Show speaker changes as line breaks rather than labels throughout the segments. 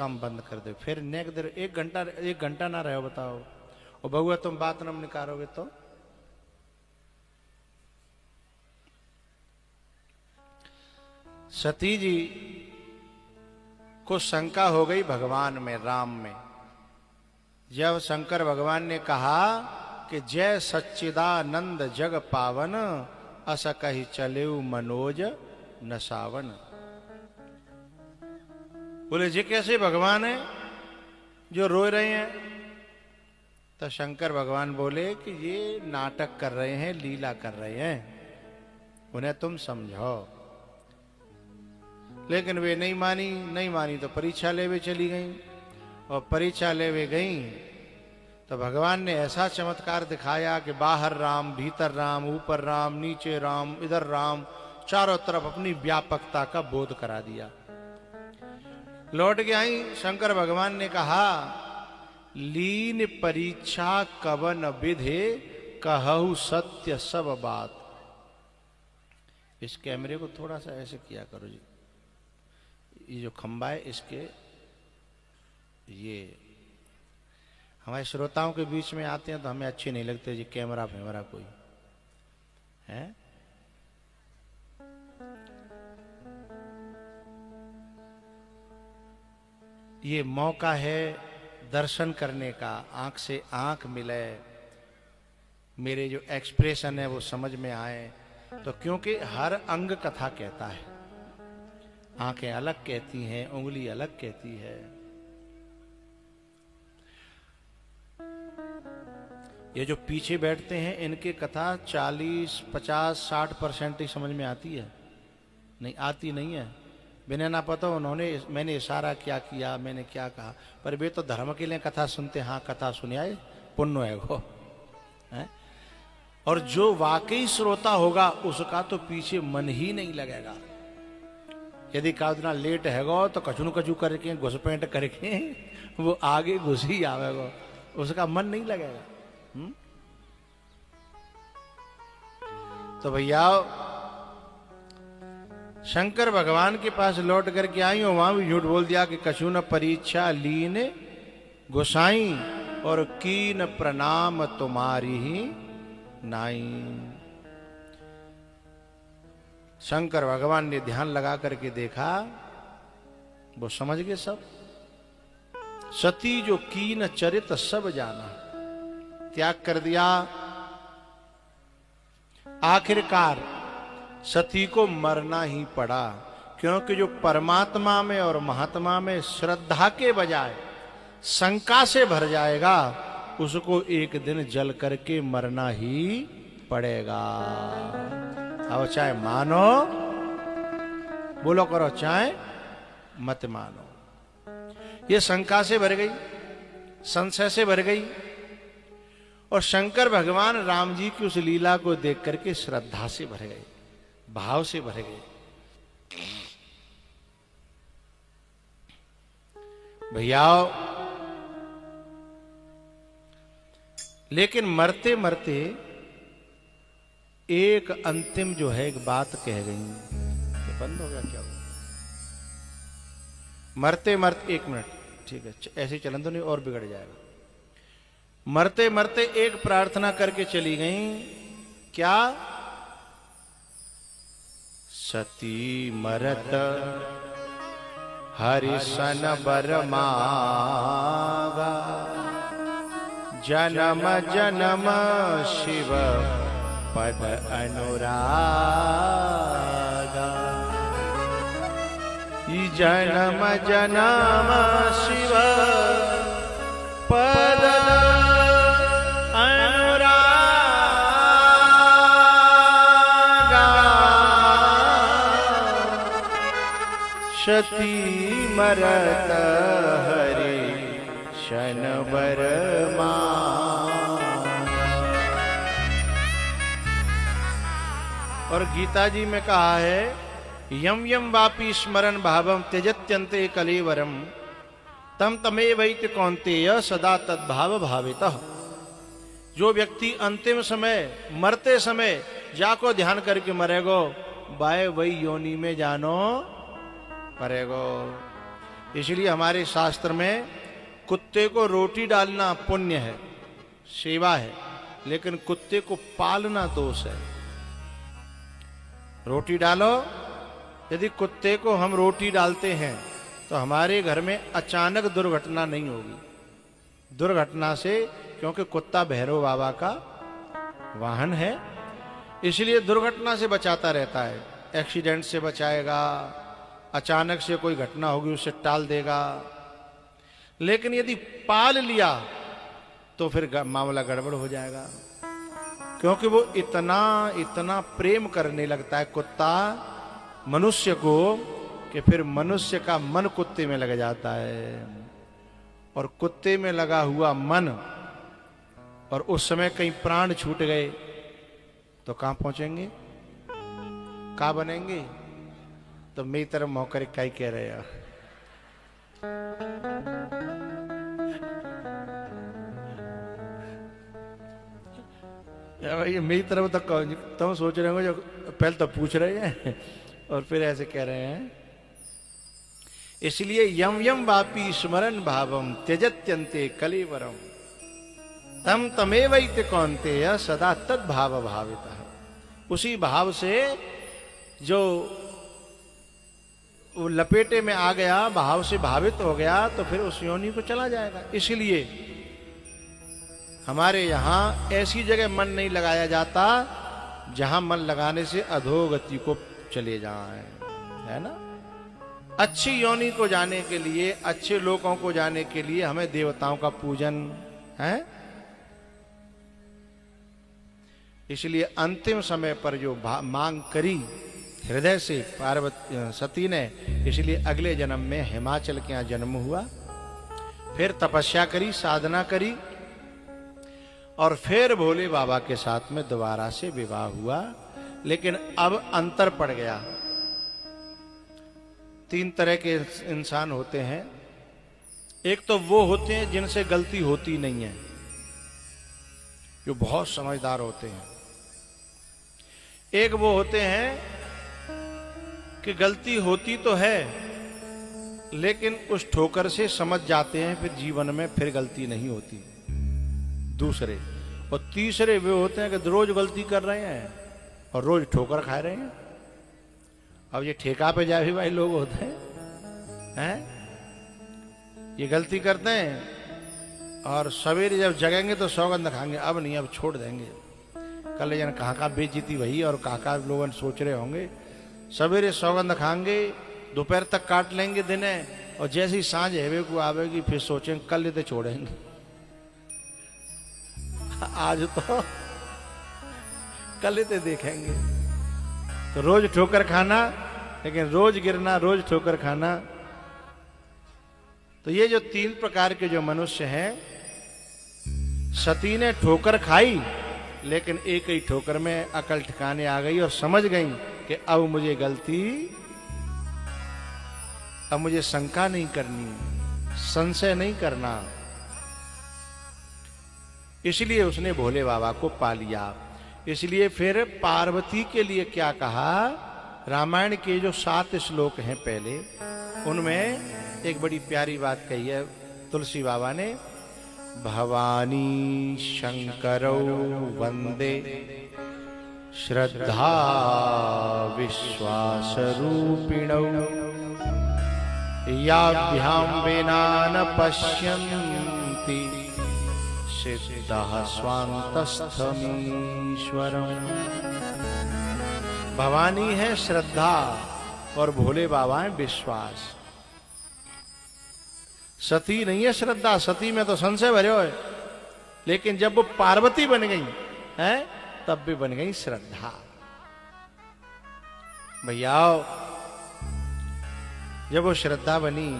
काम बंद कर दे। फिर नेक देर 1 घंटा ना रहो बताओ, और बहुआ तुम बात न निकालोगे तो। सती जी को शंका हो गई भगवान में, राम में। जब शंकर भगवान ने कहा कि जय सच्चिदानंद जग पावन, अस कही चलेऊ मनोज नसावन। बोले जी कैसे भगवान है जो रो रहे हैं? तो शंकर भगवान बोले कि ये नाटक कर रहे हैं, लीला कर रहे हैं, उन्हें तुम समझो। लेकिन वे नहीं मानी तो परीक्षा लेवे चली गई। और परीक्षा लेवे गई तो भगवान ने ऐसा चमत्कार दिखाया कि बाहर राम, भीतर राम, ऊपर राम, नीचे राम, इधर राम, चारों तरफ अपनी व्यापकता का बोध करा दिया। लौट के आई, शंकर भगवान ने कहा लीन परीक्षा कवन विधे, कहु सत्य सब बात। इस कैमरे को थोड़ा सा ऐसे किया करो जी, ये जो खंबा है इसके, ये हमारे श्रोताओं के बीच में आते हैं तो हमें अच्छे नहीं लगते जी कैमरा फैमरा कोई है। ये मौका है दर्शन करने का, आंख से आंख मिले, मेरे जो एक्सप्रेशन है वो समझ में आए। तो क्योंकि हर अंग कथा कहता है, आंखें अलग कहती हैं, उंगली अलग कहती है। ये जो पीछे बैठते हैं इनके कथा 40, 50, 60% ही समझ में आती है, नहीं आती नहीं है। बिना ना पता उन्होंने, मैंने इशारा क्या किया, मैंने क्या कहा, पर वे तो धर्म के लिए कथा सुनते। हाँ कथा सुनिए, पुण्य है वो है? और जो वाकई श्रोता होगा उसका तो पीछे मन ही नहीं लगेगा। यदि कादना लेट हैगो तो कचू कचू करके घुसपेंट करके वो आगे घुस ही आवेगो, उसका मन नहीं लगेगा। तो भैया शंकर भगवान के पास लौट करके आई और वहां भी झूठ बोल दिया कि कछु न परीक्षा लीन गोसाई, और कीन प्रणाम तुम्हारी ही नाई। शंकर भगवान ने ध्यान लगा करके देखा, वो समझ गए सब। सती जो कीन चरित सब जाना, त्याग कर दिया। आखिरकार सती को मरना ही पड़ा, क्योंकि जो परमात्मा में और महात्मा में श्रद्धा के बजाय शंका से भर जाएगा, उसको एक दिन जल करके मरना ही पड़ेगा। अब चाहे मानो, बोलो करो, चाहे मत मानो। ये शंका से भर गई, संशय से भर गई। और शंकर भगवान राम जी की उस लीला को देख करके श्रद्धा से भर गए, भाव से भर गए। भैया लेकिन मरते मरते एक अंतिम जो है एक बात कह गई। ये बंद हो गया क्या? मरते मरते, एक मिनट, ठीक है, ऐसे चलन तो नहीं और बिगड़ जाएगा। मरते मरते एक प्रार्थना करके चली गई, क्या? सती मरत हरिशन बर मागा, जन्म जन्म शिव पद अनुरागा। जन्म जन्म शिव पद सती मरत हरि शन बर और गीता जी में कहा है, यम यम वापी स्मरण भावम त्यजत्यन्ते कलेवरम, तम तमे वैत कौन्तेय सदा तद्भाव भावितः। जो व्यक्ति अंतिम समय, मरते समय जाको ध्यान करके मरेगो, बाय वही योनि में जानो परेगो। इसलिए हमारे शास्त्र में कुत्ते को रोटी डालना पुण्य है, सेवा है, लेकिन कुत्ते को पालना दोष है। रोटी डालो, यदि कुत्ते को हम रोटी डालते हैं तो हमारे घर में अचानक दुर्घटना नहीं होगी। दुर्घटना से, क्योंकि कुत्ता भैरव बाबा का वाहन है, इसलिए दुर्घटना से बचाता रहता है। एक्सीडेंट से बचाएगा, अचानक से कोई घटना होगी उससे टाल देगा। लेकिन यदि पाल लिया तो फिर मामला गड़बड़ हो जाएगा, क्योंकि वो इतना इतना प्रेम करने लगता है कुत्ता मनुष्य को कि फिर मनुष्य का मन कुत्ते में लग जाता है। और कुत्ते में लगा हुआ मन, और उस समय कहीं प्राण छूट गए तो कहां पहुंचेंगे, कहां बनेंगे? तो मेरी तरफ मौकर क्या ही कह रहे हैं। ये मेरी तरफ तक तुम सोच रहे हो, जो पहले तो पूछ रहे हैं और फिर ऐसे कह रहे हैं। इसलिए यम यम वापी स्मरण भावम त्यजत्यंते कलेवरम तम तमेवैते कौन्तेय सदा तद भाव भावितः। उसी भाव से जो वो लपेटे में आ गया, भाव से भावित हो गया, तो फिर उस योनि को चला जाएगा। इसलिए हमारे यहाँ ऐसी जगह मन नहीं लगाया जाता जहां मन लगाने से अधोगति को चले जाए, है ना। अच्छी योनि को जाने के लिए, अच्छे लोगों को जाने के लिए हमें देवताओं का पूजन है। इसलिए अंतिम समय पर जो मांग करी हृदय से पार्वती सती ने, इसलिए अगले जन्म में हिमाचल के यहाँ जन्म हुआ, फिर तपस्या करी, साधना करी, और फिर भोले बाबा के साथ में दोबारा से विवाह हुआ। लेकिन अब अंतर पड़ गया। 3 तरह के इंसान होते हैं। एक तो वो होते हैं जिनसे गलती होती नहीं है, जो बहुत समझदार होते हैं। एक वो होते हैं कि गलती होती तो है, लेकिन उस ठोकर से समझ जाते हैं, फिर जीवन में फिर गलती नहीं होती। दूसरे और तीसरे वे होते हैं कि रोज गलती कर रहे हैं और रोज ठोकर खा रहे हैं। अब ये ठेका पे जाए भी भाई लोग होते हैं, ये गलती करते हैं और सवेरे जब जगेंगे तो सौगंध खाएंगे, अब नहीं, अब छोड़ देंगे। कल जन कहाँ बेइज्जती वही और कहाँ लोग सोच रहे होंगे। सवेरे सौगंध खाएंगे, दोपहर तक काट लेंगे दिन है, और जैसे ही सांझ हेवे को आवेगी फिर सोचेंगे कल तो छोड़ेंगे। आज तो कल तो देखेंगे। तो रोज ठोकर खाना, लेकिन रोज गिरना, रोज ठोकर खाना। तो ये जो 3 प्रकार के जो मनुष्य हैं, सती ने ठोकर खाई, लेकिन एक ही ठोकर में अकल ठिकाने आ गई और समझ गई कि अब मुझे गलती, अब मुझे शंका नहीं करनी, संशय नहीं करना। इसलिए उसने भोले बाबा को पा लिया। इसलिए फिर पार्वती के लिए क्या कहा, रामायण के जो 7 श्लोक हैं पहले, उनमें एक बड़ी प्यारी बात कही है तुलसी बाबा ने। भवानी शंकरौ वंदे श्रद्धा विश्वास रूपिणौ याभ्याम विना न पश्यन्ति सिद्धः स्वान्तस्थमीश्वरम्। भवानी है श्रद्धा और भोले बाबा है विश्वास। सती नहीं है श्रद्धा, सती में तो संशय भरे हो, लेकिन जब वो पार्वती बन गई है तब भी बन गई श्रद्धा। भैया जब वो श्रद्धा बनी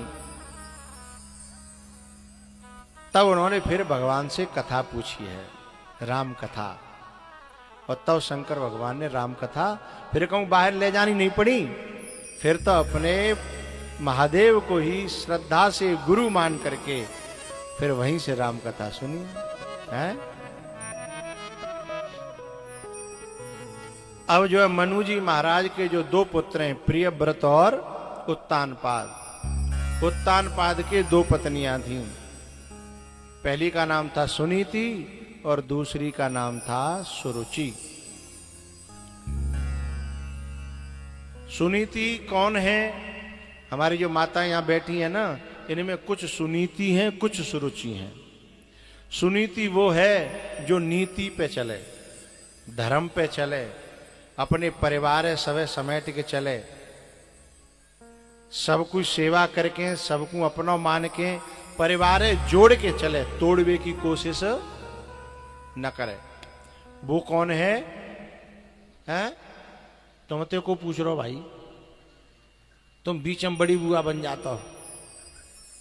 तब उन्होंने फिर भगवान से कथा पूछी है, राम कथा। और तब शंकर भगवान ने राम कथा फिर कहूं बाहर ले जानी नहीं पड़ी, फिर तो अपने महादेव को ही श्रद्धा से गुरु मान करके फिर वहीं से राम कथा सुनी है। अब जो है मनु जी महाराज के जो 2 पुत्र हैं, प्रियव्रत और उत्तानपाद, उत्तानपाद के दो पत्नियां थीं। पहली का नाम था सुनीति और दूसरी का नाम था सुरुचि। सुनीति कौन है? हमारी जो माता यहां बैठी है ना, इनमें कुछ सुनीति हैं, कुछ सुरुचि हैं। सुनीति वो है जो नीति पे चले, धर्म पे चले, अपने परिवार सवे समेट के चले, सब कुछ सेवा करके, सबको अपना मान के, परिवार जोड़ के चले, तोड़वे की कोशिश न करे। वो कौन है? हैं? तुम ते को पूछ रहे हो भाई, तुम बीच में बड़ी बुआ बन जाता हो।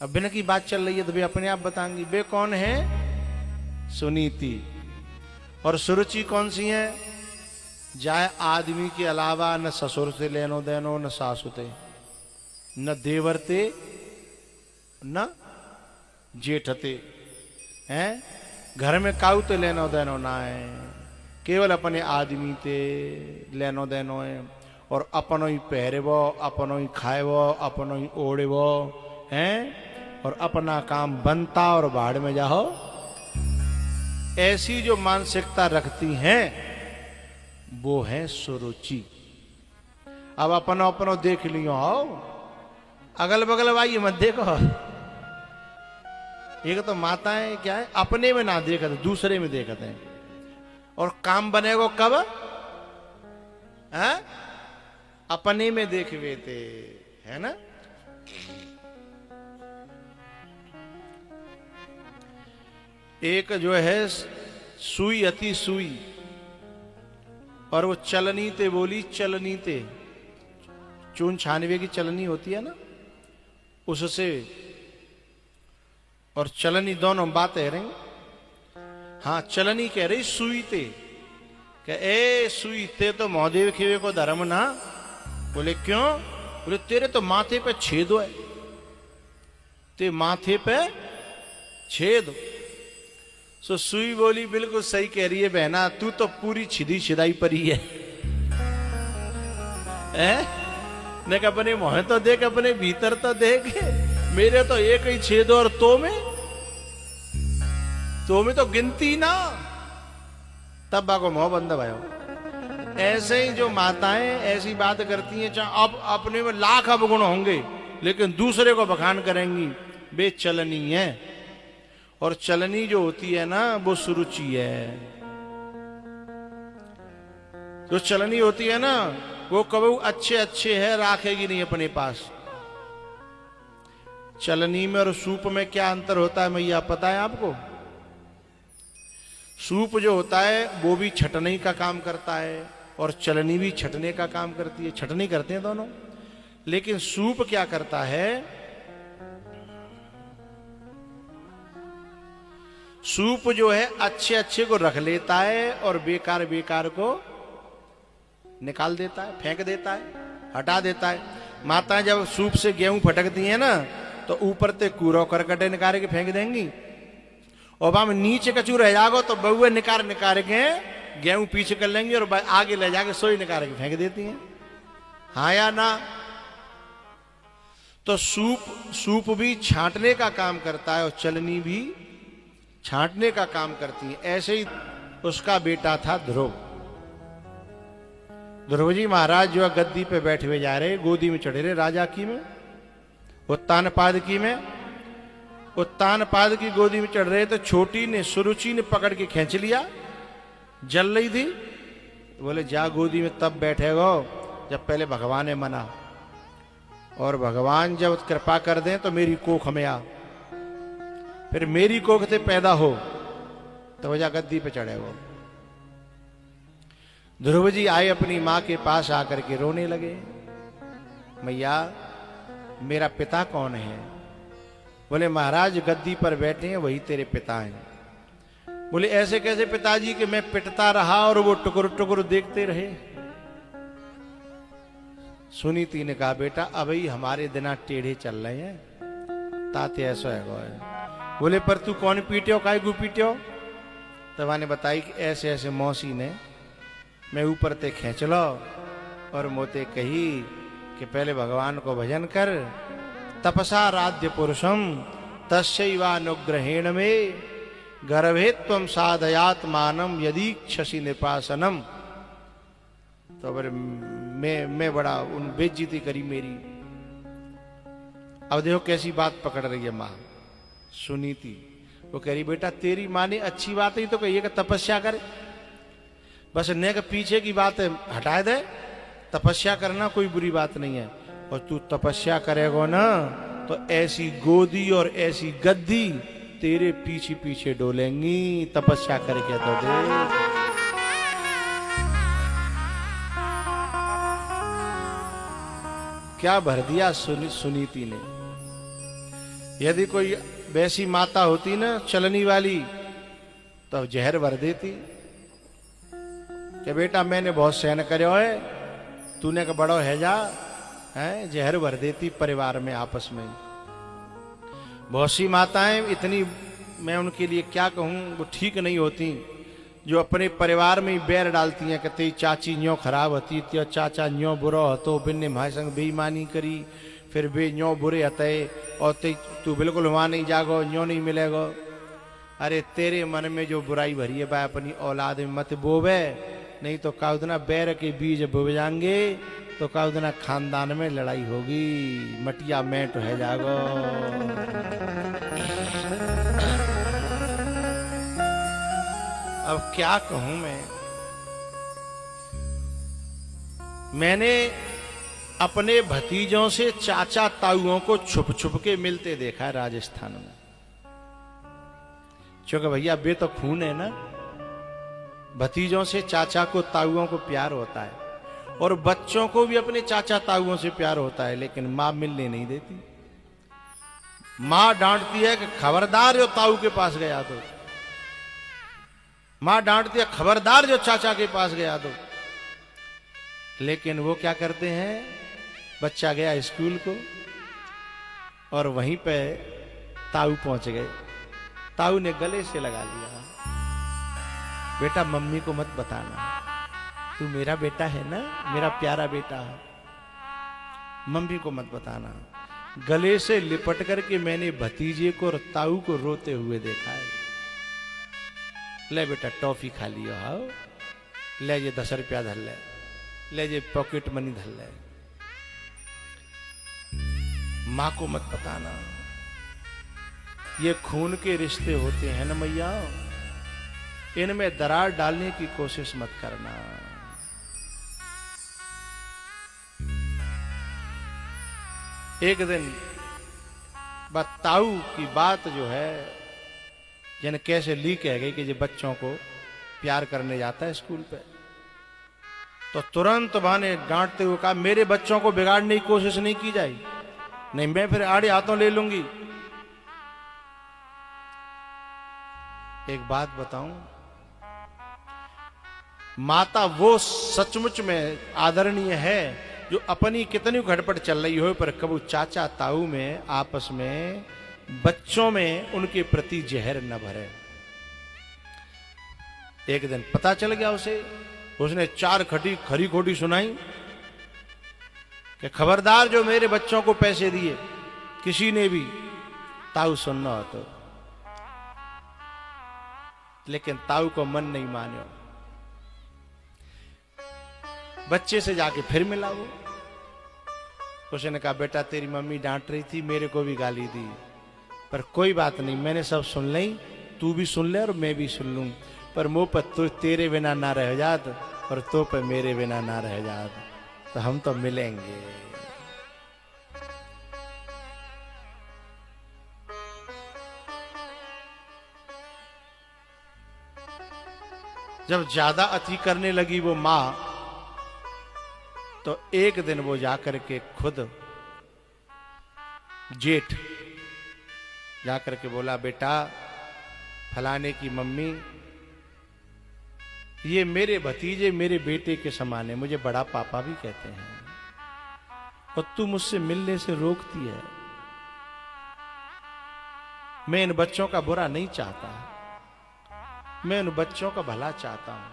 अब बिना की बात चल रही है तो वे अपने आप बताएंगी। वे कौन है? सुनीति। और सुरुचि कौन सी है? जाए आदमी के अलावा न ससुर से लेनो देनो, न सासुते, न देवरते, न जेठते, हैं? घर में काऊ तो लेनो देनो ना है, केवल अपने आदमी ते लेनो देनो है। और अपनो ही पहरेवो, अपनो ही खाएवो, अपनो ही ओढ़ेवो, हैं? और अपना काम बनता और बाढ़ में जाओ। ऐसी जो मानसिकता रखती हैं वो है सुरुचि। अब अपनो अपनो देख लियो, आओ अगल बगल भाई मत देखो। एक तो माताएं क्या है, अपने में ना देखते, दूसरे में देखते हैं। और काम बनेगा कब? है? अपने में देखवे थे, है ना? एक जो है सुई अति सुई, और वो चलनी ते बोली चलनी ते, चून छानवे की चलनी होती है ना, उससे और चलनी दोनों बातें रही। हाँ, चलनी कह रही सुई ते, कह ए सुई ते तो महादेव खेवे को धर्म ना। बोले क्यों? बोले तेरे तो माथे पे छेद है, ते माथे पे छेद। सो सुई बोली बिल्कुल सही कह रही है बहना, तू तो पूरी छिदी छिदाई पर ही है। ने अपने मुंह तो देख, अपने भीतर तो देख, मेरे तो एक ही छेद और तो में तो गिनती ना। तब बाको मोह बंद भयो। ऐसे ही जो माताएं ऐसी बात करती हैं, चाहे अब अपने में लाख अवगुण होंगे लेकिन दूसरे को बखान करेंगी, वे चलनी है। और चलनी जो होती है ना वो सुरुचि है। जो चलनी होती है ना वो कबू अच्छे अच्छे है राखेगी नहीं अपने पास। चलनी में और सूप में क्या अंतर होता है मैया पता है आपको? सूप जो होता है वो भी छटने का काम करता है और चलनी भी छटने का काम करती है, छटनी करते हैं दोनों। लेकिन सूप क्या करता है? सूप जो है अच्छे अच्छे को रख लेता है और बेकार बेकार को निकाल देता है, फेंक देता है, हटा देता है। माताएं जब सूप से गेहूं फटकती हैं ना तो ऊपर ते कूड़ो करकटे निकाल के फेंक देंगी, और वहां नीचे कचू रह जागो तो बहुए निकाल के गेहूं पीछे कर लेंगी और आगे ले जाके सोई निकाल के फेंक देती हैं। हाँ या ना? तो सूप भी छांटने का काम करता है और चलनी भी छांटने का काम करती है। ऐसे ही उसका बेटा था ध्रुव। ध्रुव जी महाराज जो गद्दी पे बैठे हुए जा रहे, गोदी में चढ़े रहे राजा की में, उत्तानपाद की में। उत्तानपाद की गोदी में चढ़ रहे तो छोटी ने सुरुचि ने पकड़ के खींच लिया, जल रही थी। बोले जा गोदी में तब बैठेगो जब पहले भगवान ने मना, और भगवान जब कृपा कर दें तो मेरी कोख में आ, फिर मेरी कोख से पैदा हो तो वजह गद्दी पे चढ़े वो। ध्रुव जी आए अपनी मां के पास आकर के रोने लगे, मैया मेरा पिता कौन है? बोले महाराज गद्दी पर बैठे हैं वही तेरे पिता हैं। बोले ऐसे कैसे पिताजी कि मैं पिटता रहा और वो टुकुर टुकुर देखते रहे? सुनीति ने कहा बेटा अभी हमारे दिना टेढ़े चल रहे हैं, ताते ऐसा है। बोले पर तू कौन पीटे हो, काय गु पीटे हो? तब ने बताई कि ऐसे ऐसे मौसी ने मैं ऊपर ते खींच लो और मोते कही कि पहले भगवान को भजन कर तपसा राध्य पुरुषम तस्यैवानुग्रहेण में गर्भे त्वं साधयात्मानम यदि क्षसि निपासनम। तो फिर मैं बड़ा उन बेइज्जती करी मेरी। अब देखो कैसी बात पकड़ रही है माँ सुनीति। वो कह रही बेटा तेरी माँ ने अच्छी बात ही तो कही है कि तपस्या करे, बस ने के पीछे की बात हटा दे। तपस्या करना कोई बुरी बात नहीं है, और तू तपस्या करेगा ना तो ऐसी गोदी और ऐसी गद्दी तेरे पीछे पीछे डोलेंगी। तपस्या करके तो दे। क्या भर दिया सुनीति ने। यदि कोई वैसी माता होती ना चलनी वाली तो जहर भर देती कि बेटा मैंने बहुत सहन કર્યો है, तूने का बड़ो है जा है, जहर भर देती परिवार में आपस में। बहुत सी माताएं इतनी, मैं उनके लिए क्या कहूं, वो ठीक नहीं होती, जो अपने परिवार में ही बैर डालती हैं। कहते चाची न्यो खराब होती, त्यो चाचा न्यो बुरो हतो, बिन्ने भाई संग बेईमानी करी, फिर बे न्यो बुरे हते, और तू बिल्कुल वहां नहीं जागो, न्यो नहीं मिलेगो। अरे तेरे मन में जो बुराई भरी है भाई अपनी औलाद में मत बोवे, नहीं तो काउदना बैर के बीज बोव जाएंगे तो काउदना खानदान में लड़ाई होगी, मटिया मैट है जागो। अब क्या कहूं मैंने अपने भतीजों से चाचा ताऊओं को छुप छुप के मिलते देखा है राजस्थान में। क्योंकि भैया बे तो खून है ना, भतीजों से चाचा को ताऊओं को प्यार होता है, और बच्चों को भी अपने चाचा ताऊओं से प्यार होता है, लेकिन मां मिलने नहीं देती। मां डांटती है कि खबरदार जो ताऊ के पास गया तो, मां डांटती है खबरदार जो चाचा के पास गया तो। लेकिन वो क्या करते हैं, बच्चा गया स्कूल को और वहीं पे ताऊ पहुंच गए, ताऊ ने गले से लगा लिया, बेटा मम्मी को मत बताना, तू मेरा बेटा है ना, मेरा प्यारा बेटा है, मम्मी को मत बताना। गले से लिपट करके मैंने भतीजे को और ताऊ को रोते हुए देखा है। ले बेटा टॉफी खा लियो, हाओ ले ये 10 रुपया धर ले ये पॉकेट मनी धर ले, मां को मत बताना। ये खून के रिश्ते होते हैं ना मैया, इनमें दरार डालने की कोशिश मत करना। एक दिन ताऊ की बात जो है यानी कैसे लीक है गई कि ये बच्चों को प्यार करने जाता है स्कूल पे, तो तुरंत भाने डांटते हुए कहा मेरे बच्चों को बिगाड़ने की कोशिश नहीं की जाए, नहीं मैं फिर आड़े हाथों ले लूंगी। एक बात बताऊं, माता वो सचमुच में आदरणीय है जो अपनी कितनी घटपट चल रही हो पर कबू चाचा ताऊ में आपस में बच्चों में उनके प्रति जहर न भरे। एक दिन पता चल गया उसे, उसने 4 खरी खोटी सुनाई कि खबरदार जो मेरे बच्चों को पैसे दिए किसी ने भी, ताऊ सुनना हो तो। लेकिन ताऊ को मन नहीं मानो, बच्चे से जाके फिर मिला वो। उसने कहा बेटा तेरी मम्मी डांट रही थी, मेरे को भी गाली दी, पर कोई बात नहीं, मैंने सब सुन ली, तू भी सुन ले और मैं भी सुन लूं, पर मुंह पर तो तेरे बिना ना रह जात और तो पे मेरे बिना ना रह जात, तो हम तो मिलेंगे। जब ज्यादा अति करने लगी वो मां, तो एक दिन वो जाकर के खुद जेठ जाकर के बोला बेटा फलाने की मम्मी, ये मेरे भतीजे मेरे बेटे के समान है, मुझे बड़ा पापा भी कहते हैं, और तू मुझसे मिलने से रोकती है। मैं इन बच्चों का बुरा नहीं चाहता, मैं उन बच्चों का भला चाहता हूं,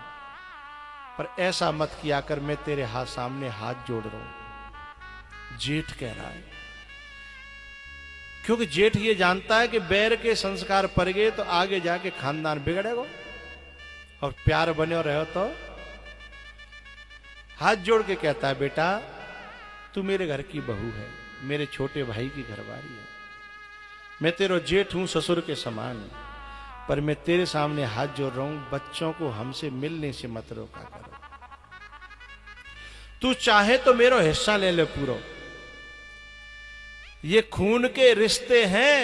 पर ऐसा मत किया कर, मैं तेरे सामने हाथ जोड़ रहा हूं। जेठ कह रहा है क्योंकि जेठ ये जानता है कि बैर के संस्कार पड़ गए तो आगे जाके खानदान बिगड़ेगा, और प्यार बने रहो तो हाथ जोड़ के कहता है, बेटा तू मेरे घर की बहू है, मेरे छोटे भाई की घरवाली है, मैं तेरा जेठ हूं ससुर के समान, पर मैं तेरे सामने हाथ जोड़ रहा हूं, बच्चों को हमसे मिलने से मत रोका करो। तू चाहे तो मेरा हिस्सा ले ले पूरा, ये खून के रिश्ते हैं,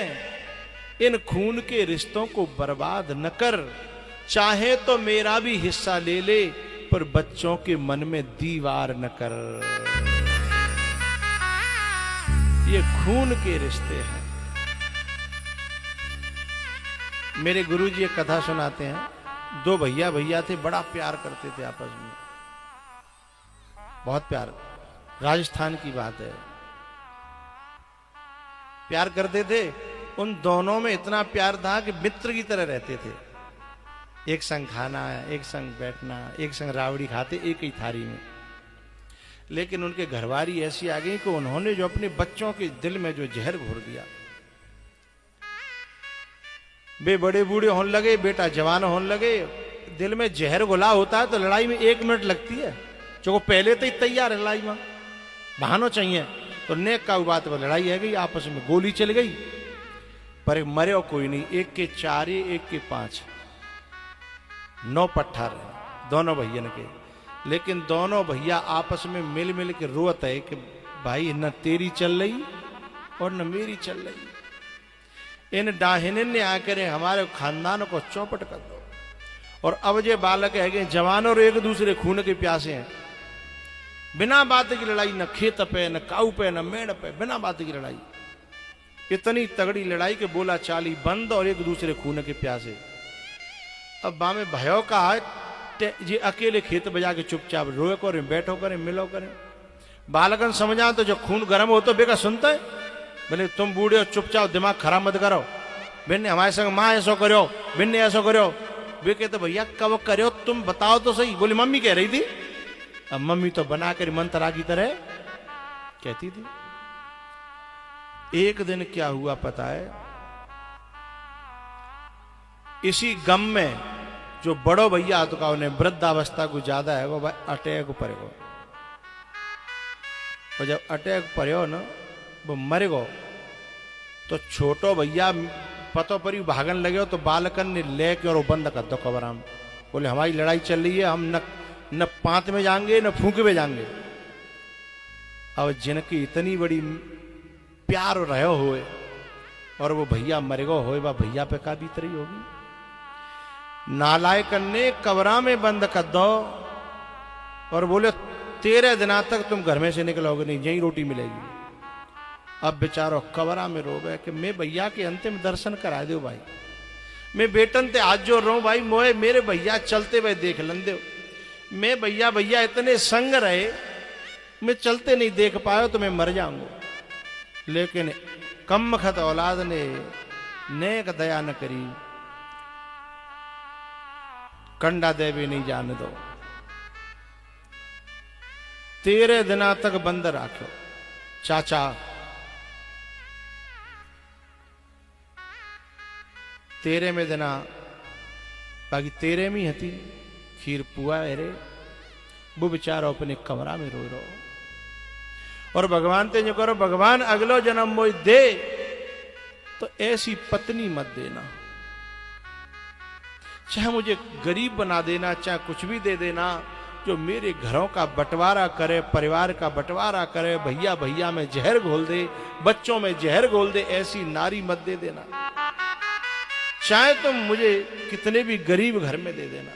इन खून के रिश्तों को बर्बाद न कर, चाहे तो मेरा भी हिस्सा ले ले, पर बच्चों के मन में दीवार न कर। ये खून के रिश्ते हैं। मेरे गुरुजी एक कथा सुनाते हैं, दो भैया थे, बड़ा प्यार करते थे आपस में, बहुत प्यार, राजस्थान की बात है, प्यार करते थे। उन दोनों में इतना प्यार था कि मित्र की तरह रहते थे, एक संग खाना, एक संग बैठना, एक संग रावड़ी खाते एक ही थाली में। लेकिन उनके घरवाली ऐसी आ गई कि उन्होंने जो अपने बच्चों के दिल में जो जहर घोर दिया, वे बड़े बूढ़े होने लगे, बेटा जवान होने लगे, दिल में जहर घुला होता है तो लड़ाई में 1 मिनट लगती है, जो पहले तो ही तैयार है लड़ाई में, बहानो चाहिए, तो नेक का बात पर लड़ाई है गई, आपस में गोली चल गई, पर मरे कोई नहीं, एक के 4 एक के 5, 9 पट्ठा रहे दोनों भैया के। लेकिन दोनों भैया आपस में मिल मिल के रोत है कि भाई न तेरी चल रही और न मेरी चल रही, इन डाहिन ने आकर हमारे खानदान को चौपट कर दो। और अब जे बालक है जवान और एक दूसरे खून के प्यासे हैं, बिना बात की लड़ाई, न खेत पे न काऊ पे न मेड़ पे, बिना बात की लड़ाई, इतनी तगड़ी लड़ाई के बोला चाली बंद और एक दूसरे खून के प्यासे। अब बामे भयो का है जी अकेले खेत बजा के चुपचाप रोए करें, बैठो करें, मिलो करें, बालकन समझा तो जो खून गर्म हो तो बेका सुनता है, बोले तुम बूढ़े हो चुपचाप दिमाग खराब मत करो, बिन्ने हमारे संग माँ ऐसो करो, बिन्ने ऐसो करो, वे कहते भैया कब करो तुम बताओ तो सही, बोली मम्मी कह रही थी, अब मम्मी तो बना कर मंत्रा की तरह कहती थी। एक दिन क्या हुआ पता है, इसी गम में जो बड़ो भैया तो का उन्हें वृद्धावस्था को ज्यादा है, वो भाई अटैक पड़ेगो, और जब अटैक पड़े ना वो मरेगो, तो छोटो भैया पतो परी भागन लगे तो बालकन ने लेके और वो बंद कर दो कबराम, बोले हमारी लड़ाई चल रही है, हम न पांत में जाएंगे न फूंक में जाएंगे। अब जिनकी इतनी बड़ी प्यार रहे हुए और वो भैया मरेगो होए, वह भैया पे का बीत रही होगी। नालायकन ने कबरा में बंद कर दो और बोले 13 दिना तक तुम घर में से निकलोगे नहीं, यही रोटी मिलेगी। अब बेचारो कबरा में रो गए कि मैं भैया के अंतिम दर्शन करा दो भाई, मैं बेटन ते हाथ जोड़ रहा हूं भाई, मोए मेरे भैया चलते हुए देख लन दो, मैं भैया इतने संग रहे, मैं चलते नहीं देख पाया तो मैं मर जाऊंगा। लेकिन कम खत औलाद ने नेक दया न करी, कंडा देवी नहीं जान दो, 13 दिना तक बंद राख्यो। चाचा 13 में दिना बाकी 13 में हती खीर पुआ रे, वो बेचारो अपने कमरा में रो रो, और भगवान ते जो करो, भगवान अगलो जन्म मोई दे तो ऐसी पत्नी मत देना, चाहे मुझे गरीब बना देना, चाहे कुछ भी दे देना, जो मेरे घरों का बंटवारा करे, परिवार का बंटवारा करे, भैया में जहर घोल दे, बच्चों में जहर घोल दे, ऐसी नारी मत दे देना, चाहे तुम मुझे कितने भी गरीब घर में दे देना।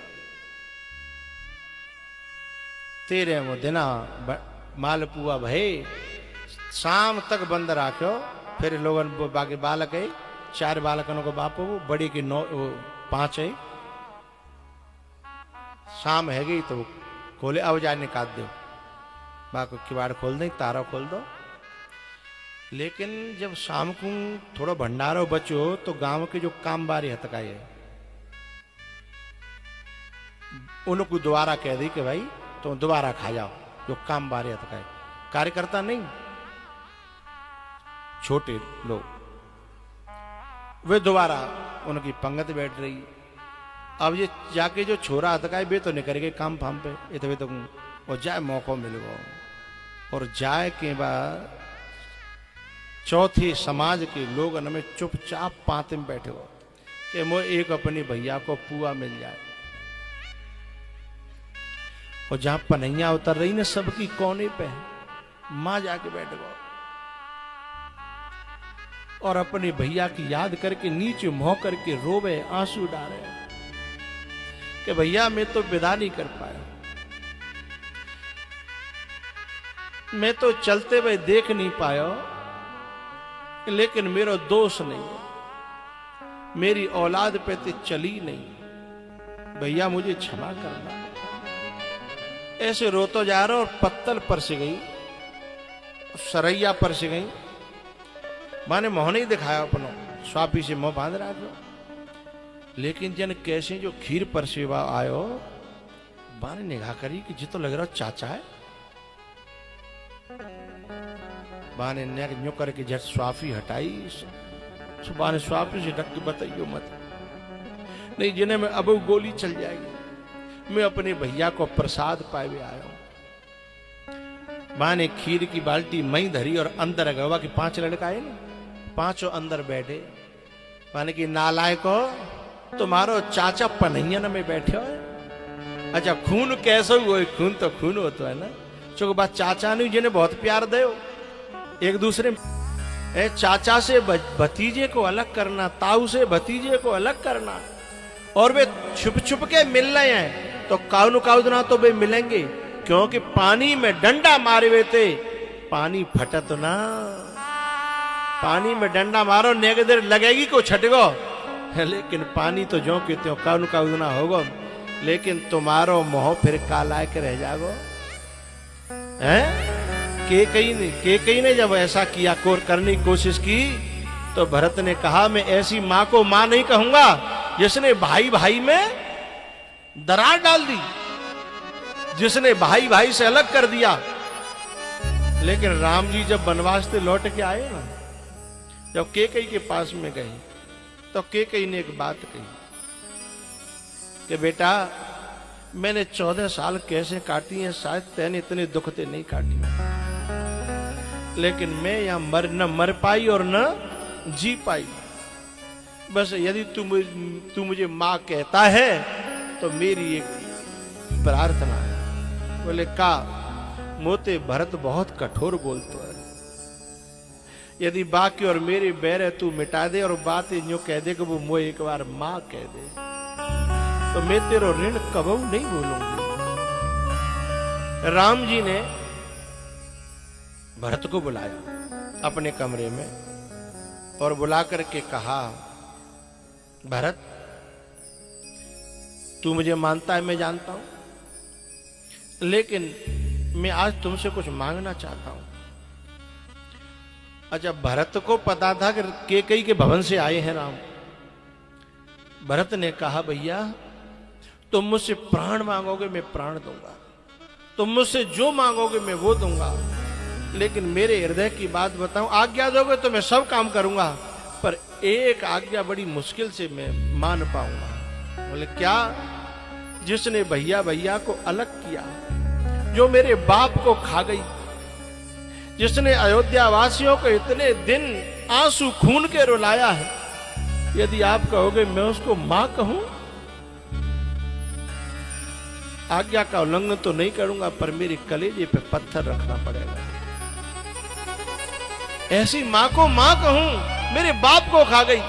13 दिना मालपुआ भय शाम तक बंद राख्यो। फिर लोगन बाकी बालक है, 4 बालकनों को बाप हो, बड़ी के 5 है, शाम है गई तो खोले, अब जाने काट दो, बाको किवाड़ खोल दे, तारा खोल दो। लेकिन जब शाम को थोड़ा भंडारो बचो तो गांव के जो काम बारी हतकाए है उनको दोबारा कह दी कि भाई तुम दोबारा खा जाओ, जो काम बारी हतकाए, कार्यकर्ता नहीं, छोटे लोग वे दोबारा उनकी पंगत बैठ रही। अब ये जाके जो छोरा हतकाए बे तो निकल गए काम फाम पे, ये तो और जाए मौका मिल गो। और जाए के बाद चौथे समाज के लोग में चुपचाप पाते में बैठे हो कि मो एक अपनी भैया को पुआ मिल जाए। और जहां पनैया उतर रही ना सबकी कोने पे मां जाके बैठ गो और अपने भैया की याद करके नीचे मुंह करके रोवे, आंसू डाले कि भैया मैं तो विदा नहीं कर पाया, मैं तो चलते हुए देख नहीं पाया, लेकिन मेरा दोष नहीं, मेरी औलाद पे तो चली नहीं, भैया मुझे क्षमा करना। ऐसे रोतो जा रहा और पत्तल पर से गई, सरैया पर से गई, माने मोह नहीं दिखाया अपनो, स्वापी से मुंह बांध रहा था। लेकिन जन कैसे जो खीर पर सेवा आयो, बाने निगाह करी कि जितो लग रहा चाचा है। बाने नेक न्यू करके झट स्वाफी हटाई, सुबह ने स्वाफी से ढक के बताइयो मत, नहीं जिन्हें में अब गोली चल जाएगी। मैं अपने भैया को प्रसाद पाए आया हूं। मां ने खीर की बाल्टी मई धरी और अंदर गवा कि 5 लड़का है ना, 5 अंदर बैठे। माने कि नालायको तुम्हारो चाचा पनैयन में बैठे हो। अच्छा खून कैसा हुआ? खून तो खून होता है ना। चूंकि बात चाचा नहीं जिन्हें बहुत प्यार दे एक दूसरे चाचा से भतीजे को अलग करना, ताऊ से भतीजे को अलग करना, और वे छुप छुप के मिल रहे हैं तो काउन काउदना तो वे मिलेंगे, क्योंकि पानी में डंडा मारे हुए थे, पानी फटत ना। पानी में डंडा मारो नेक देर लगेगी को छटगो, लेकिन पानी तो जो के त्यों काउन काउदना होगो, लेकिन तुम्हारो मोह फिर काला के रह जागो। हैं के कई ने जब ऐसा किया करने की कोशिश की तो भरत ने कहा मैं ऐसी मां को मां नहीं कहूंगा जिसने भाई भाई में दरार डाल दी, जिसने भाई भाई से अलग कर दिया। लेकिन राम जी जब वनवास से लौट के आए ना, जब केकई के पास में गए तो केकई ने एक बात कही कि बेटा मैंने 14 साल कैसे काटी हैं, शायद तैने इतने दुख ते नहीं काटी, लेकिन मैं यहां न मर पाई और न जी पाई। बस यदि तू मुझे मां कहता है तो मेरी एक प्रार्थना है। बोले का मोते भरत बहुत कठोर बोलतो है, यदि बाकी और मेरे बैर है तू मिटा दे और बात यूं कह दे कि वो मुझे एक बार मां कह दे तो मैं तेरो ऋण कबू नहीं भूलूंगी। राम जी ने भरत को बुलाया अपने कमरे में और बुला करके कहा भरत तू मुझे मानता है, मैं जानता हूं, लेकिन मैं आज तुमसे कुछ मांगना चाहता हूं। अच्छा भरत को पता था कि केकई के भवन से आए हैं राम। भरत ने कहा भैया तुम मुझसे प्राण मांगोगे मैं प्राण दूंगा, तुम मुझसे जो मांगोगे मैं वो दूंगा, लेकिन मेरे हृदय की बात बताऊं, आज्ञा दोगे तो मैं सब काम करूंगा, पर एक आज्ञा बड़ी मुश्किल से मैं मान पाऊंगा। बोले क्या? जिसने भैया भैया को अलग किया, जो मेरे बाप को खा गई, जिसने अयोध्या वासियों को इतने दिन आंसू खून के रुलाया है, यदि आप कहोगे मैं उसको मां कहूं, आज्ञा का उल्लंघन तो नहीं करूंगा, पर मेरे कलेजे पे पत्थर रखना पड़ेगा। ऐसी मां को मां कहूं, मेरे बाप को खा गई,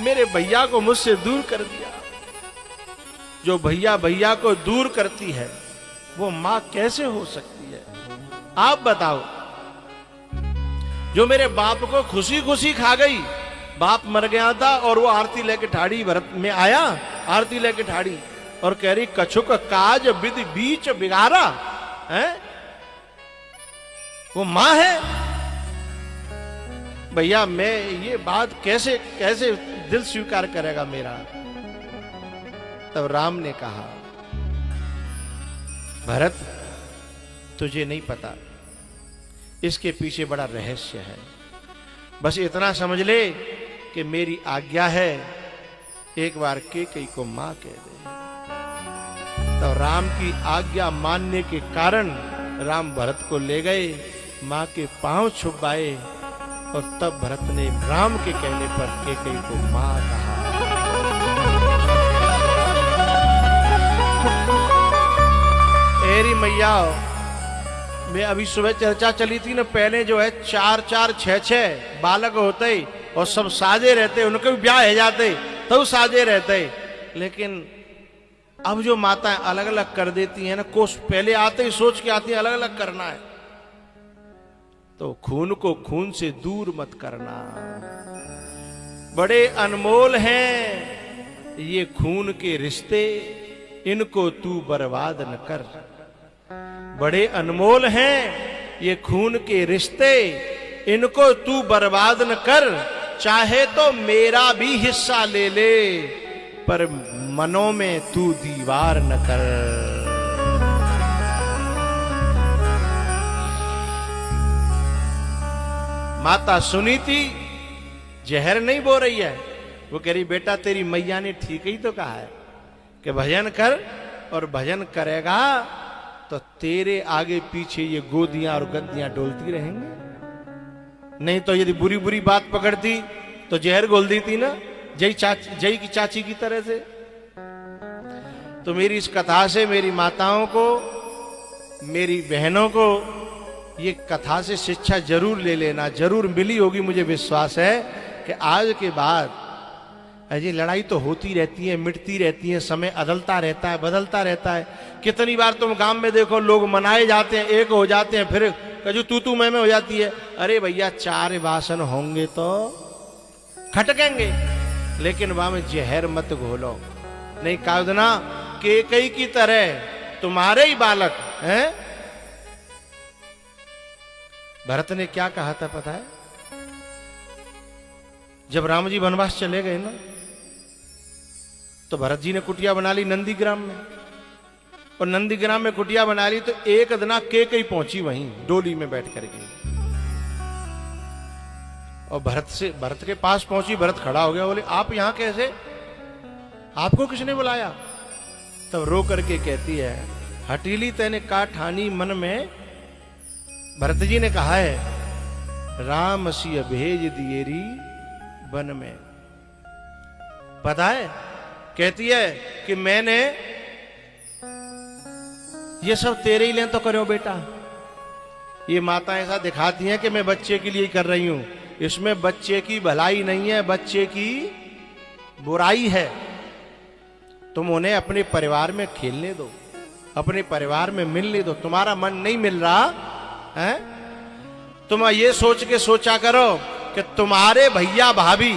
मेरे भैया को मुझसे दूर कर दिया। जो भैया भैया को दूर करती है वो मां कैसे हो सकती है? आप बताओ। जो मेरे बाप को खुशी खुशी खा गई, बाप मर गया था और वो आरती लेके ठाड़ी, भरत में आया आरती लेके ठाड़ी और कह रही कछुक काज विधि बीच बिगाड़ा है, वो मां है। भैया मैं ये बात कैसे कैसे दिल स्वीकार करेगा मेरा? तब राम ने कहा भरत तुझे नहीं पता, इसके पीछे बड़ा रहस्य है। बस इतना समझ ले कि मेरी आज्ञा है, एक बार केकई को मां कह दे। तो राम की आज्ञा मानने के कारण राम भरत को ले गए, मां के पांव छुपाए, और तब भरत ने राम के कहने पर केकई को मां कहा। एरी मैया, मैं अभी सुबह चर्चा चली थी ना, पहले जो है 4-4, 6-6 बालक होते और सब साजे रहते, उनके भी ब्याह हो जाते तो साजे रहते, लेकिन अब जो माताएं अलग अलग कर देती हैं ना, कोस पहले आते ही सोच के आती हैं अलग अलग करना है, तो खून को खून से दूर मत करना। बड़े अनमोल हैं ये खून के रिश्ते, इनको तू बर्बाद न कर। बड़े अनमोल हैं ये खून के रिश्ते, इनको तू बर्बाद न कर। चाहे तो मेरा भी हिस्सा ले ले, पर मनों में तू दीवार न कर। माता सुनीति जहर नहीं बोल रही है, वो कह रही बेटा तेरी मैया ने ठीक ही तो कहा है कि भजन कर, और भजन करेगा तो तेरे आगे पीछे ये गोदियां और गद्दियां डोलती रहेंगी। नहीं तो यदि बुरी बुरी बात पकड़ती तो जहर घोल दी थी ना, जय की चाची की तरह से। तो मेरी इस कथा से मेरी माताओं को, मेरी बहनों को ये कथा से शिक्षा जरूर ले लेना, जरूर मिली होगी, मुझे विश्वास है कि आज के बाद अजय लड़ाई तो होती रहती है, मिटती रहती है, समय अदलता रहता है, बदलता रहता है। कितनी बार तुम गांव में देखो लोग मनाए जाते हैं, एक हो जाते हैं, फिर कजू तू मैं हो जाती है। अरे भैया 4 वासन होंगे तो खटकेंगे, लेकिन वहां में जहर मत घोलो। नहीं कादना केकई की तरह तुम्हारे ही बालक हैं। भरत ने क्या कहा था पता है? जब राम जी वनवास चले गए ना, तो भरत जी ने कुटिया बना ली नंदीग्राम में, और नंदीग्राम में कुटिया बना ली तो एक दिना केकई पहुंची वहीं डोली में बैठ करके, और भरत के पास पहुंची। भरत खड़ा हो गया, बोले आप यहां कैसे, आपको किसने बुलाया? तब रो करके कहती है, हटीली तेने का ठानी मन में। भरत जी ने कहा है राम सिय भेज दिएरी वन में। पता है, कहती है कि मैंने ये सब तेरे ही लिए तो करो बेटा। ये माता ऐसा दिखाती हैं कि मैं बच्चे के लिए कर रही हूं, इसमें बच्चे की भलाई नहीं है, बच्चे की बुराई है। तुम उन्हें अपने परिवार में खेलने दो, अपने परिवार में मिलने दो। तुम्हारा मन नहीं मिल रहा है, तुम ये सोच के सोचा करो कि तुम्हारे भैया भाभी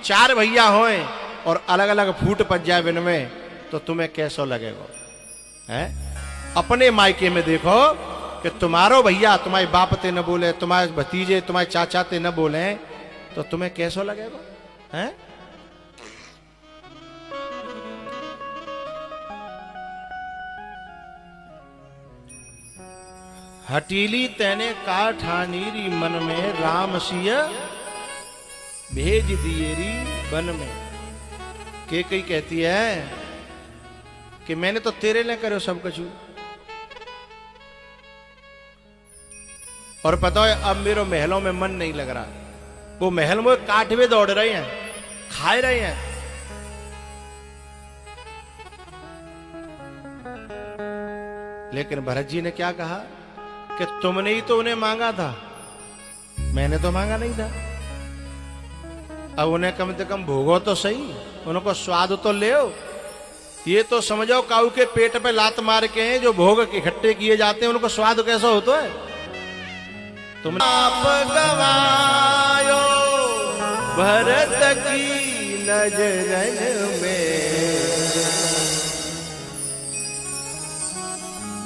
4 भैया हों और अलग अलग फूट पड़ जाए बिन में, तो तुम्हें कैसा लगेगा? है अपने मायके में देखो कि तुम्हारो भैया तुम्हारे बाप ते न बोले, तुम्हारे भतीजे तुम्हारे चाचा ते न बोले, तो तुम्हें कैसा लगेगा? है हटीली तेने का ठानीरी मन में, राम सिय भेज दिएरी वन में। केकई कहती है कि मैंने तो तेरे लिए करो सब कुछ, और पता है अब मेरे महलों में मन नहीं लग रहा। वो महल में काटवे दौड़ रहे हैं, खाए रहे हैं। लेकिन भरत जी ने क्या कहा कि तुमने ही तो उन्हें मांगा था, मैंने तो मांगा नहीं था। अब उन्हें कम से कम भोगो तो सही, उनको स्वाद तो ले। ये तो समझो काऊ के पेट पे लात मार के हैं जो भोग इकट्ठे किए जाते हैं, उनको स्वाद कैसा होता है? तुमने आप गवायो भरत की नजरन में।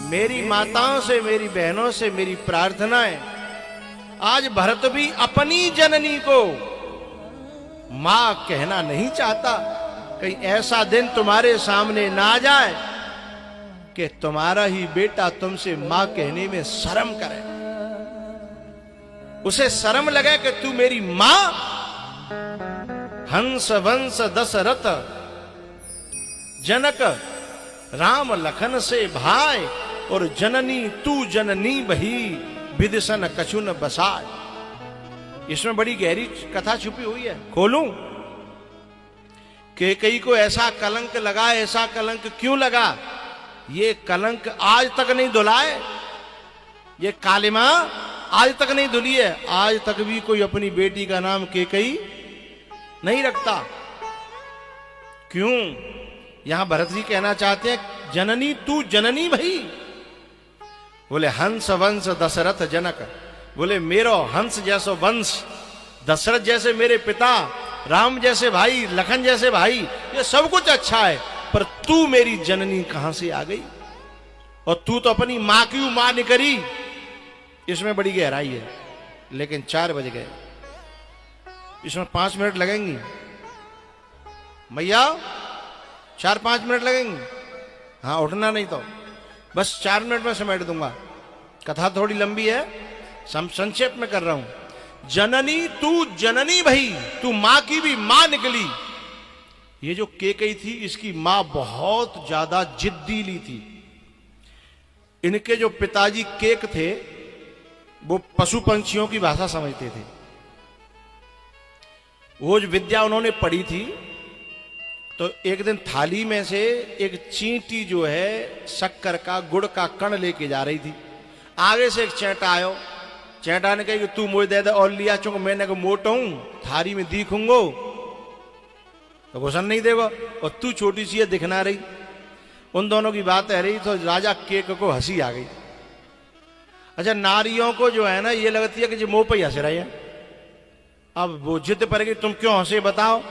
मेरी माताओं से, मेरी बहनों से मेरी प्रार्थना है, आज भरत भी अपनी जननी को मां कहना नहीं चाहता। कहीं ऐसा दिन तुम्हारे सामने ना आ जाए कि तुम्हारा ही बेटा तुमसे मां कहने में शर्म करे, उसे शर्म लगे कि तू मेरी मां हंस वंश दशरथ जनक राम लखन से भाई, और जननी तू जननी बही विदिशन कछुन बसाए। इसमें बड़ी गहरी कथा छुपी हुई है, खोलूं? कैकेयी को ऐसा कलंक लगा, ऐसा कलंक क्यों लगा? ये कलंक आज तक नहीं धुलाए, ये कालिमा आज तक नहीं धुली है। आज तक भी कोई अपनी बेटी का नाम कैकेयी नहीं रखता। क्यों? यहां भरत जी कहना चाहते हैं जननी तू जननी भई। बोले हंस वंश दशरथ जनक, बोले मेरो हंस जैसो वंश, दशरथ जैसे मेरे पिता, राम जैसे भाई, लखन जैसे भाई, ये सब कुछ अच्छा है, पर तू मेरी जननी कहां से आ गई? और तू तो अपनी मां की मां निकरी। इसमें बड़ी गहराई है। लेकिन 4 बज गए, इसमें 5 मिनट लगेंगी मैया, 4-5 मिनट लगेंगे। हाँ, उठना नहीं तो बस 4 मिनट में समेट दूंगा। कथा थोड़ी लंबी है, संक्षेप में कर रहा हूं। जननी तू जननी भई, तू मां की भी मां निकली। ये जो कैकेयी थी, इसकी मां बहुत ज्यादा जिद्दीली थी। इनके जो पिताजी केक थे, वो पशु पंछियों की भाषा समझते थे। वो जो विद्या उन्होंने पढ़ी थी, तो एक दिन थाली में से एक चींटी जो है शक्कर का, गुड़ का कण लेके जा रही थी। आगे से एक चैंटा आयो, चैंटा ने कहा कि तू मुझे दे दे और लिया, चूंकि मैंने को मोटा हूं, थारी में दिखूंगो तो घुसन नहीं देगा, और तू छोटी सी है दिखना रही। उन दोनों की बात है रही, तो राजा केक को हंसी आ गई। अच्छा, नारियों को जो है ना, ये लगती है कि जो मुंह पे हंस रही है। अब वो जिद पर गई, तुम क्यों हंसे बताओ?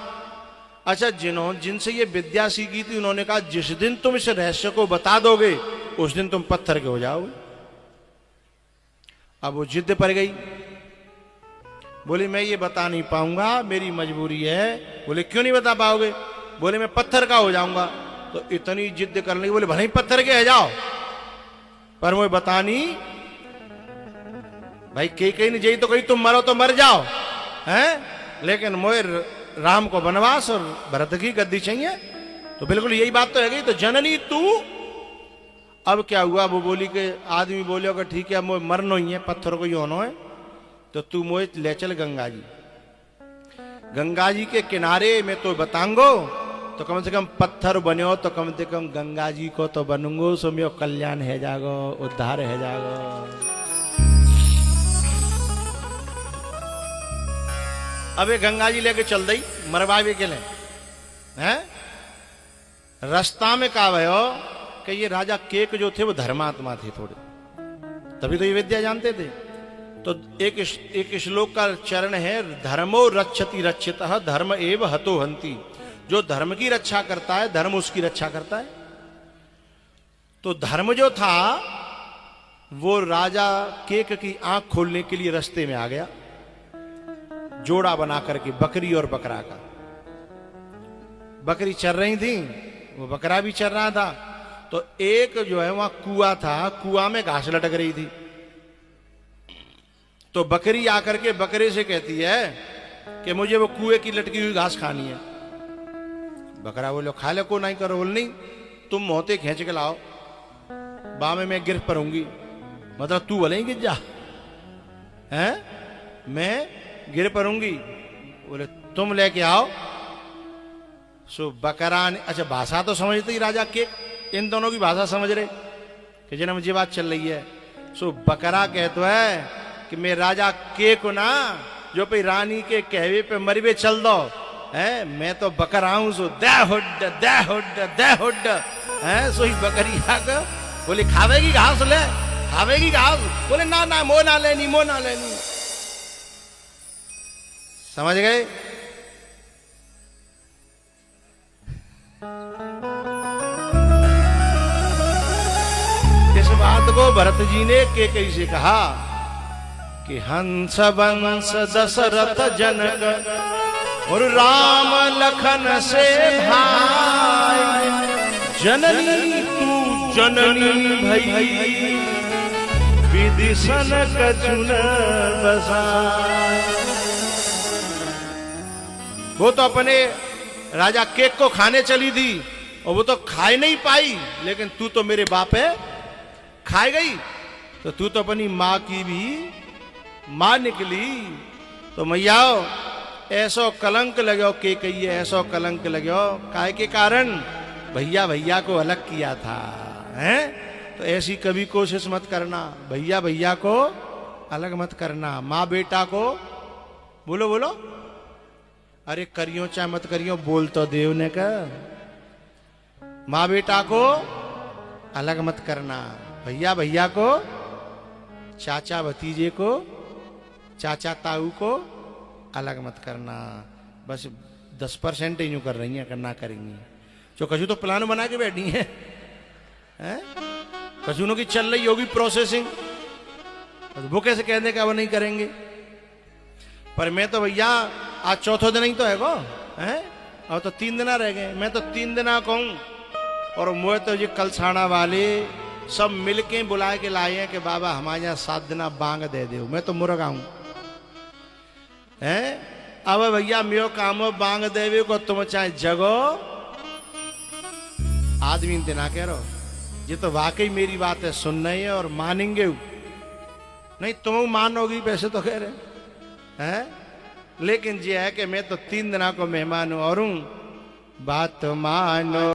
अच्छा, जिनसे ये विद्या सीखी थी, उन्होंने कहा जिस दिन तुम इस रहस्य को बता दोगे, उस दिन तुम पत्थर के हो जाओगे। अब वो जिद पर गई, बोली मैं ये बता नहीं पाऊंगा, मेरी मजबूरी है। बोले क्यों नहीं बता पाओगे? बोले मैं पत्थर का हो जाऊंगा। तो इतनी जिद करने की, बोले भले पत्थर के है जाओ, पर मुझे बता नहीं। भाई कैकेयी ने यही तो कही, तुम मरो तो मर जाओ, हैं? लेकिन मुझे राम को वनवास और भरत की गद्दी चाहिए। तो बिल्कुल यही बात तो है गई। तो जननी तू, अब क्या हुआ? वो बोली कि आदमी बोले कि ठीक है, मुझे मरना ही है, पत्थर को ही होना है, तो तू मुझे ले चल गंगा जी। गंगा जी के किनारे में तो बताऊंगो, तो कम से कम पत्थर बनो, तो कम से कम गंगा जी को तो बनूंगो, सो मेरो कल्याण है जागो, उद्धार है जागो। अब ये गंगा जी लेके चल दी मरवावे के लिए, हैं? रास्ता में कहा भयो कि ये राजा केक जो थे वो धर्मात्मा थे थोड़े, तभी तो ये विद्या जानते थे। तो एक श्लोक का चरण है, धर्मो रक्षति रक्षितः धर्म एव हतो हंति। जो धर्म की रक्षा करता है, धर्म उसकी रक्षा करता है। तो धर्म जो था, वो राजा केक की आंख खोलने के लिए रास्ते में आ गया, जोड़ा बना करके, बकरी और बकरा का। बकरी चर रही थी, वो बकरा भी चर रहा था। तो एक जो है वहां कुआं था, कुआं में घास लटक रही थी। तो बकरी आकर के बकरे से कहती है कि मुझे वो कुएं की लटकी हुई घास खानी है। बकरा बोलो खा ले, को नहीं करो। बोल नहीं, तुम मोहते खींच के लाओ, बामे मैं गिर पड़ूंगी। मतलब तू भले ही गिर जा, हैं? मैं गिर पड़ूंगी। बोले तुम लेके आओ। सो बकरा ने, अच्छा भाषा तो समझते ही राजा के, इन दोनों की भाषा समझ रहे कि जना मुझे बात चल रही है। सो बकरा कहता है कि मैं राजा के को ना, जो पे रानी के कहवे पे मरवे चल दो, है? मैं तो बकरा हूं, सो दे हुड दे हुड दे हुड, है? सो ही बकरी आकर बोले खावेगी घास, ले खावेगी घास। बोले ना ना, मो ना लेनी, मो ना लेनी। समझ गए? इस बात को भरत जी ने कैकेयी से कहा कि हंस वंश दशरथ जनक और राम लखन से भाई, जननी तू जननी भई विदिशन कछुन बसाए। वो तो अपने राजा केक को खाने चली थी और वो तो खाए नहीं पाई, लेकिन तू तो मेरे बाप है खाए गई, तो तू तो अपनी माँ की भी माँ निकली। तो मैया ऐसो कलंक लगो के कहिए, ऐसो कलंक लगो काय के कारण भैया भैया को अलग किया था, हैं? तो ऐसी कभी कोशिश मत करना, भैया भैया को अलग मत करना, माँ बेटा को बोलो बोलो, अरे करियो चाहे मत करियो, बोल तो देव ने कहा, माँ बेटा को अलग मत करना, भैया भैया को, चाचा भतीजे को, चाचा ताऊ को अलग मत करना। बस 10% ही यूं कर रही हैं, करना करेंगी जो कछु तो प्लान बना के बैठी हैं, हैं? कछुनों की चल रही होगी प्रोसेसिंग, वो कैसे कह दे क्या वो नहीं करेंगे। पर मैं तो भैया आज चौथा दिन ही तो है गो, हैं? और तो 3 दिन रह गए, मैं तो 3 दिन कहूं, और मुझे तो ये कलसाना वाले सब मिलके बुला के लाए हैं कि बाबा हमारे यहाँ 7 दिन बांग दे दो। मैं तो मुर्गा हूं, हैं? अब भैया मेरो काम बांग देवे को तुम चाहे जगो, आदमी ना कह रहो, ये तो वाकई मेरी बात है, सुन रही है और मानेंगे नहीं, तुम मानोगी वैसे तो कह रहे हैं, लेकिन ये है कि मैं तो 3 दिन को मेहमान हूं और हूं, बात मानो।